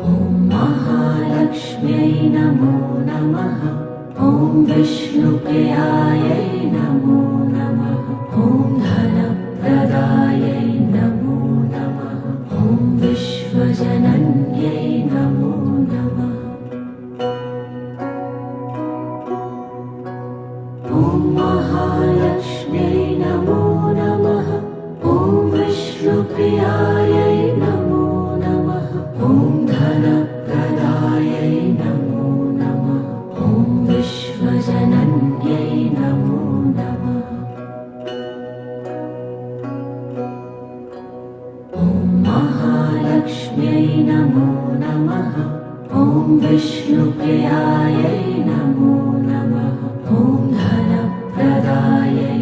ॐ महालक्ष्म्यै नमो नमः। ॐ विष्णुप्रियायै नमो नमः। ॐ धनप्रदायै नमो नमः। ॐ विश्वजनन्यै नमो नमः। ॐ महालक्ष्म्यै नमो नमः। ॐ विष्णुप्रियायै नमो नमः। ॐ धनप्रदायै नमो नमः। ॐ विश्वजनन्यै नमो नमः। ॐ महालक्ष्म्यै नमो नमः। ॐ विष्णुप्रियायै नमो नमः। ॐ धनप्रदायै